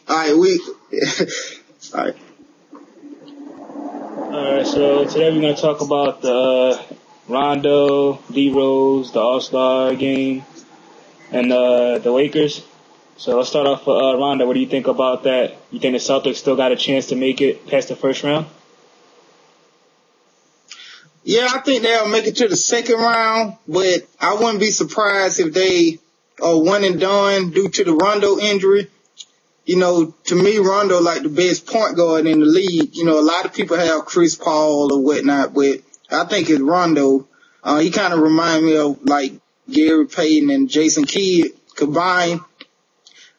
All right, all right. All right, so today we're going to talk about the Rondo, D-Rose, the All-Star game, and the Lakers. So let's start off with Rondo. What do you think about that? You think the Celtics still got a chance to make it past the first round? Yeah, I think they'll make it to the second round, but I wouldn't be surprised if they are one and done due to the Rondo injury. You know, to me, Rondo like the best point guard in the league. You know, a lot of people have Chris Paul or whatnot, but I think it's Rondo. He kind of reminds me of like Gary Payton and Jason Kidd combined.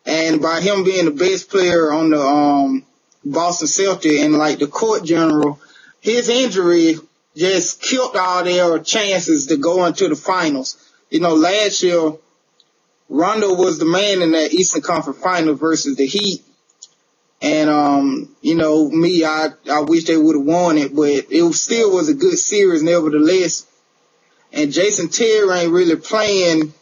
And by him being the best player on the Boston Celtics and like the court general, his injury just killed all their chances to go into the finals. You know, last year, Rondo was the man in that Eastern Conference Final versus the Heat. And, you know, me, I wish they would have won it, but it still was a good series nevertheless. And Jason Terry ain't really playing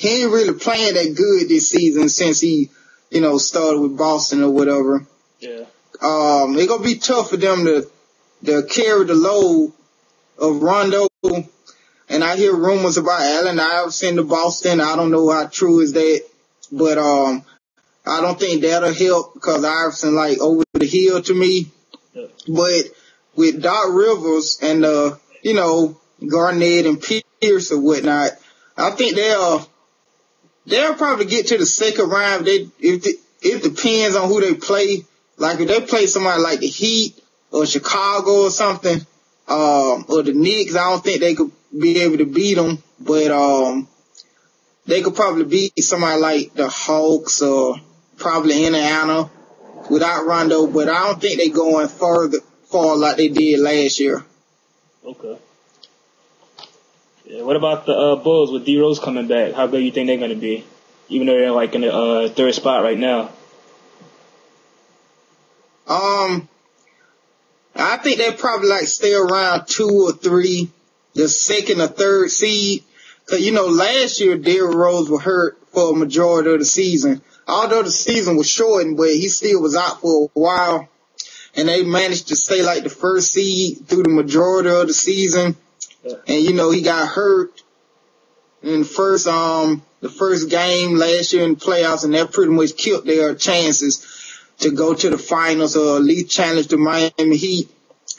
that good this season since he, you know, started with Boston or whatever. Yeah. It's gonna be tough for them to carry the load of Rondo. And I hear rumors about Allen Iverson to Boston. I don't know how true is that, but I don't think that'll help because Iverson like over the hill to me. Yeah. But with Doc Rivers and you know, Garnett and Pierce or whatnot, I think they'll probably get to the second round. It depends on who they play. Like if they play somebody like the Heat or Chicago or something, or the Knicks, I don't think they could be able to beat them. But they could probably beat somebody like the Hawks or probably Indiana without Rondo. But I don't think they going far like they did last year. Okay. Yeah, what about the Bulls with D-Rose coming back? How good do you think they're going to be? Even though they're like in the third spot right now. I think they probably like stay around 2 or 3, the second or third seed. Cause you know, last year Derrick Rose was hurt for a majority of the season. Although the season was shortened, but he still was out for a while. And they managed to stay like the first seed through the majority of the season. And you know, he got hurt in the first game last year in the playoffs, and that pretty much killed their chances to go to the finals or at least challenge the Miami Heat.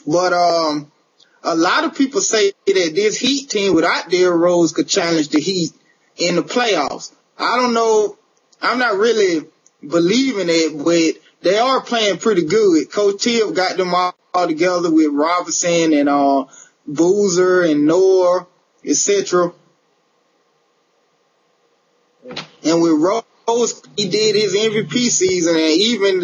But a lot of people say that this Heat team without Derrick Rose could challenge the Heat in the playoffs. I don't know. I'm not really believing it, but they are playing pretty good. Coach Tiff got them all together with Robinson and Boozer and Noah, etc. And with Rose, he did his MVP season, and even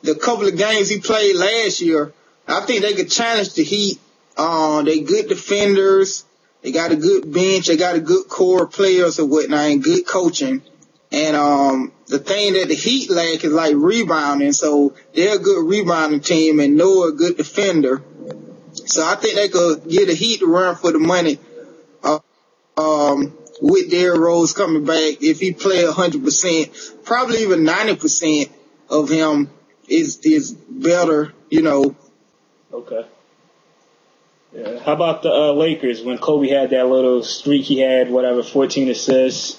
the couple of games he played last year, I think they could challenge the Heat. They good defenders. They got a good bench. They got a good core of players and whatnot, and good coaching. And the thing that the Heat lack is like rebounding. So they're a good rebounding team, and Noah a good defender. So I think they could get the Heat to run for the money. With Derrick Rose coming back, if he play 100%, probably even 90% of him is better, you know. Okay. Yeah. How about the Lakers when Kobe had that little streak? He had 14 assists,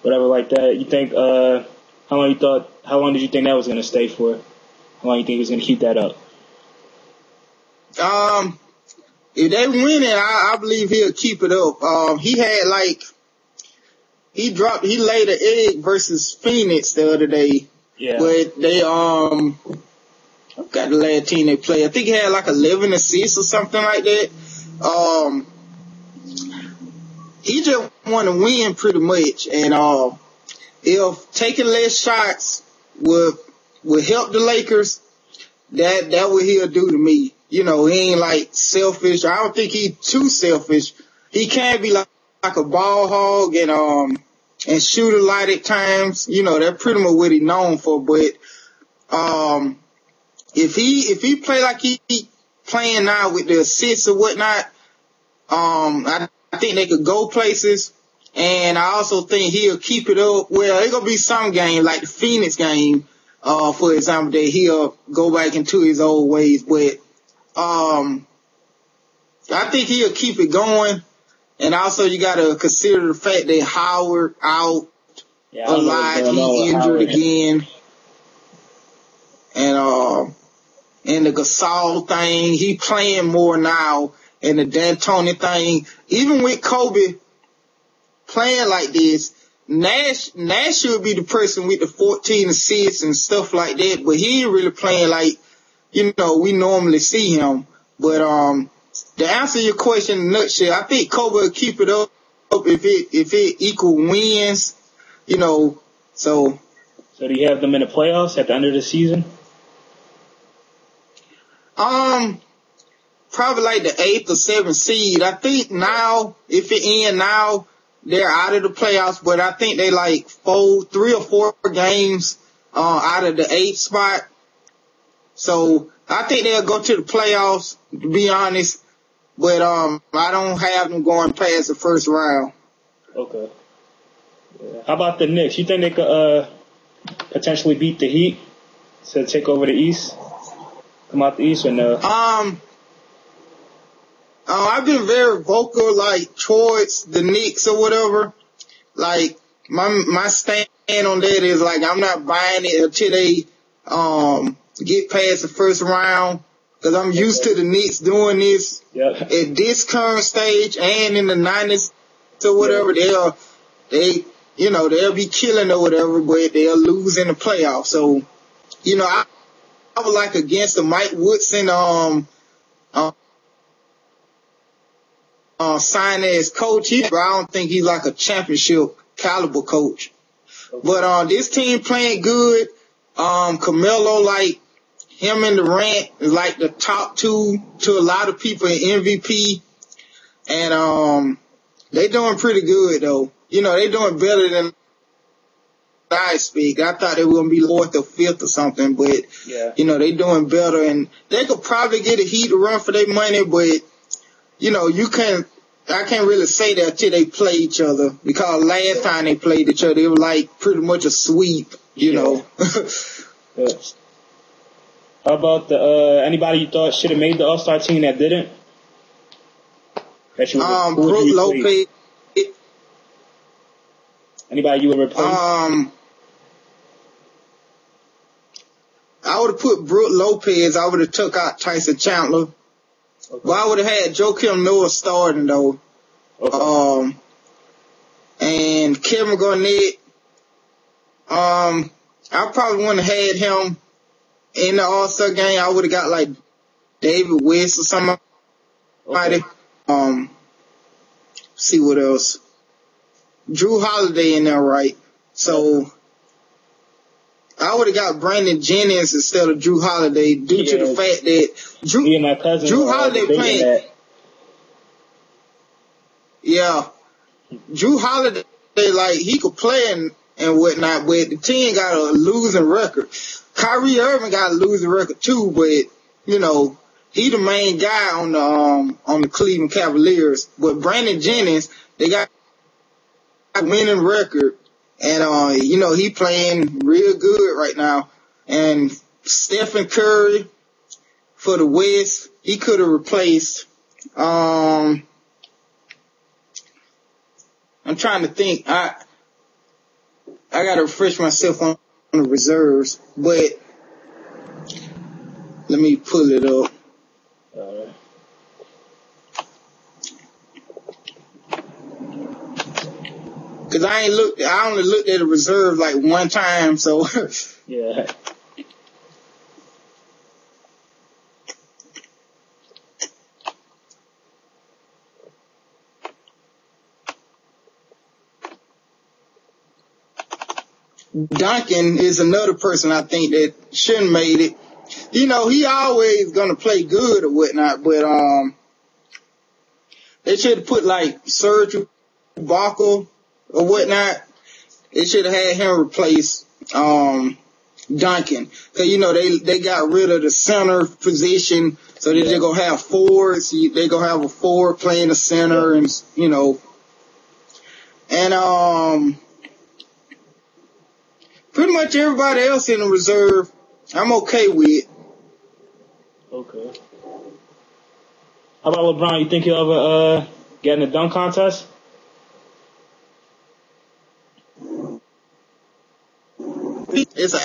whatever like that. You think how long did you think that was going to stay for? How long do you think he was going to keep that up? If they win it, I believe he'll keep it up. He had he laid an egg versus Phoenix the other day. Yeah. But they, I forgot the last team they played. I think he had 11 assists or something like that. He just want to win pretty much. And, if taking less shots will help the Lakers, that what he'll do to me. You know, he ain't selfish. I don't think he's too selfish. He can be like a ball hog and shoot a lot at times. You know, that's pretty much what he's known for. But if he play like he playing now with the assists or whatnot, I think they could go places. And I also think he'll keep it up. Well, it's going to be some game, like the Phoenix game, for example, that he'll go back into his old ways. But I think he'll keep it going. And also you got to consider the fact that Howard out a lot. He's injured again. And the Gasol thing, he playing more now. And the D'Antoni thing, even with Kobe playing like this, Nash should be the person with the 14 assists and stuff like that, but he ain't really playing like, we normally see him. But, to answer your question in a nutshell, I think Kobe will keep it up if it equal wins, so. So do you have them in the playoffs at the end of the season? Probably like the 8th or 7th seed. I think now, if it end now, they're out of the playoffs, but I think they like 3 or 4 games, out of the 8th spot. So I think they'll go to the playoffs, to be honest, but, I don't have them going past the first round. Okay. Yeah. How about the Knicks? You think they could, potentially beat the Heat to take over the East? Come out the East or no? I've been very vocal, like, towards the Knicks or whatever. Like, my stand on that is, like, I'm not buying it until they, get past the first round. Cause I'm used to the Knicks doing this at this current stage and in the 90s or whatever. They'll be killing or whatever, but they'll lose in the playoffs. So, I was like against the Mike Woodson, signing as coach. I don't think he's like a championship caliber coach. But, this team playing good. Carmelo, like, him and Durant is like the top 2 to a lot of people in MVP. And, they doing pretty good though. They doing better than I speak. I thought they were going to be 4th or 5th or something, but, they doing better, and they could probably get a Heat to run for their money, but, I can't really say that till they play each other, because last time they played each other, it was like pretty much a sweep, know. Yeah. How about anybody you thought should have made the All-Star team that didn't? Brook Lopez. Anybody you would replace? I would have put Brook Lopez. I would have took out Tyson Chandler. Okay. But I would have had Joakim Noah starting though. Okay. And Kevin Garnett. I probably wouldn't have had him in the All-Star game. I would have got like David West or somebody. Okay. See what else. Drew Holiday in there, right? So I would have got Brandon Jennings instead of Drew Holiday due to the fact that Drew Holiday playing. Yeah. Drew Holiday, like, he could play and whatnot, but the team got a losing record. Kyrie Irving got a losing record too, but, he the main guy on the Cleveland Cavaliers. But Brandon Jennings, they got a winning record. And, he playing real good right now. And Stephen Curry for the West, he could have replaced, I'm trying to think. I gotta refresh myself on the reserves, but let me pull it up. Cause I only looked at the reserve like one time, so. Yeah. Duncan is another person I think that shouldn't made it. He always gonna play good or whatnot, but they should have put like Serge Ibaka or whatnot. They should have had him replace Duncan, cause they got rid of the center position, so they're gonna have forwards. They gonna have a forward playing the center, and And pretty much everybody else in the reserve, I'm okay with. Okay. How about LeBron? You think he'll ever get in the dunk contest? It's a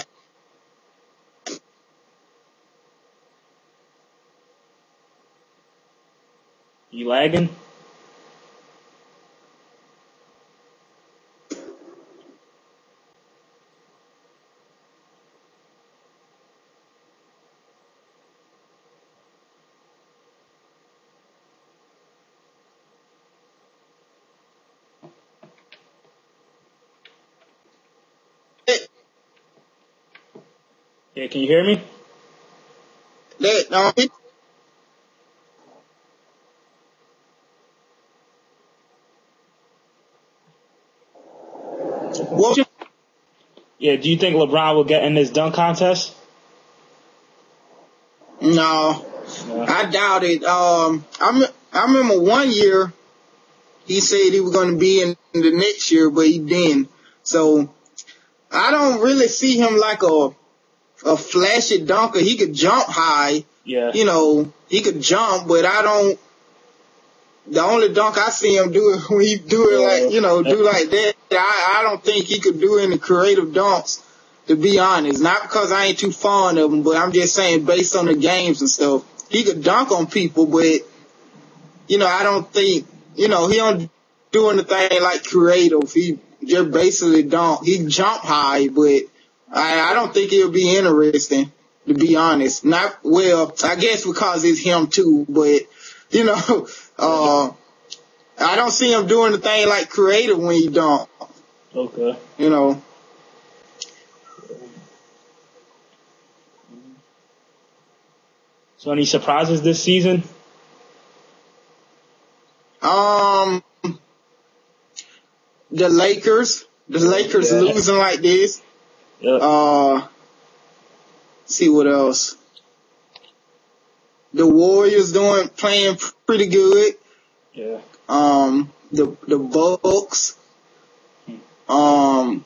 You lagging? Yeah, can you hear me? that what Yeah, do you think LeBron will get in this dunk contest? no, No. I doubt it. I remember one year he said he was going to be in the next year, but he didn't. So I don't really see him like a flashy dunker. He could jump high. Yeah. You know, he could jump, but the only dunk I see him do is when he do it like, do like that. I don't think he could do any creative dunks, to be honest. Not because I ain't too fond of him, but I'm just saying based on the games and stuff. He could dunk on people, but, I don't think, he don't do anything like creative. He just basically dunk. He jump high, but I don't think it'll be interesting, to be honest. I guess because it's him too, but, I don't see him doing anything like creative when he dunk. Okay. So any surprises this season? The Lakers losing like this. Yep. See what else. The Warriors playing pretty good. Yeah. The Bucks. The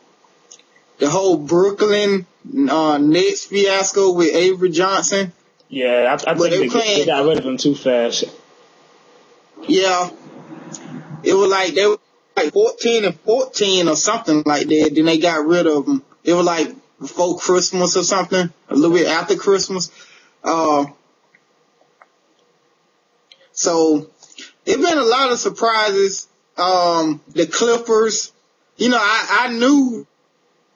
whole Brooklyn Nets fiasco with Avery Johnson. Yeah, I think they got rid of him too fast. Yeah. It was like they were like 14-14 or something like that. Then they got rid of him. It was like before Christmas or something, a little bit after Christmas. So it's been a lot of surprises. The Clippers, I knew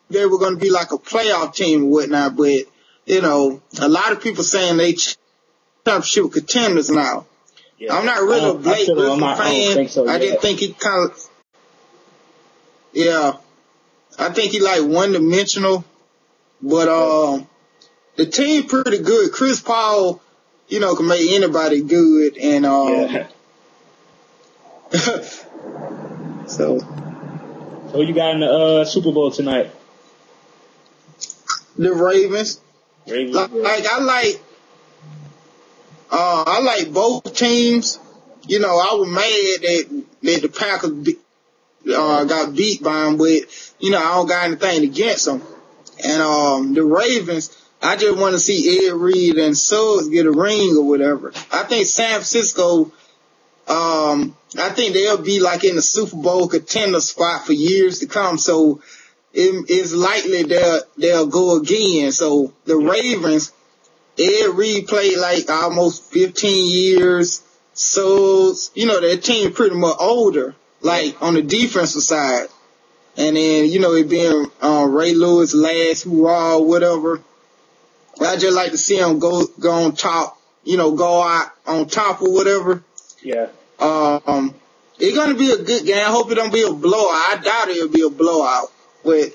they were going to be like a playoff team and whatnot, but, a lot of people saying they championship contenders now. Yeah. I'm not really a Blake Griffin fan. I think so, yeah. I didn't think he kind of, I think he like one-dimensional, but the team pretty good. Chris Paul, can make anybody good, and So you got in the Super Bowl tonight? The Ravens. I like both teams. I was mad that the Packers got beat by them, but I don't got anything against them. And the Ravens, I just want to see Ed Reed and Suggs get a ring or whatever. I think San Francisco, I think they'll be like in the Super Bowl contender spot for years to come. So it's likely they'll go again. So the Ravens, Ed Reed played like almost 15 years. So, their team pretty much older, like on the defensive side. And then, it being Ray Lewis last hurrah or whatever. I just like to see him go on top, go out on top or whatever. Yeah. It's going to be a good game. I hope it don't be a blowout. I doubt it'll be a blowout. But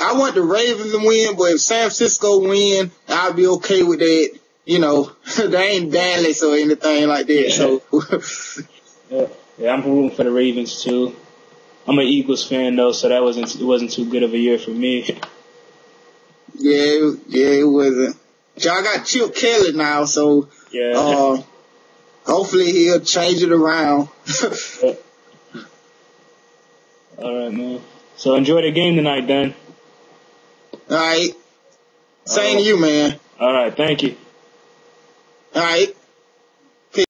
I want the Ravens to win, but if San Francisco win, I'll be okay with that. They ain't Dallas or anything like that. So yeah, I'm rooting for the Ravens too. I'm an Eagles fan though, so it wasn't too good of a year for me. Yeah, it wasn't. Y'all got Chip Kelly now, so hopefully he'll change it around. All right, man. So enjoy the game tonight, Ben. All right. Same to you, man. All right, thank you. All right.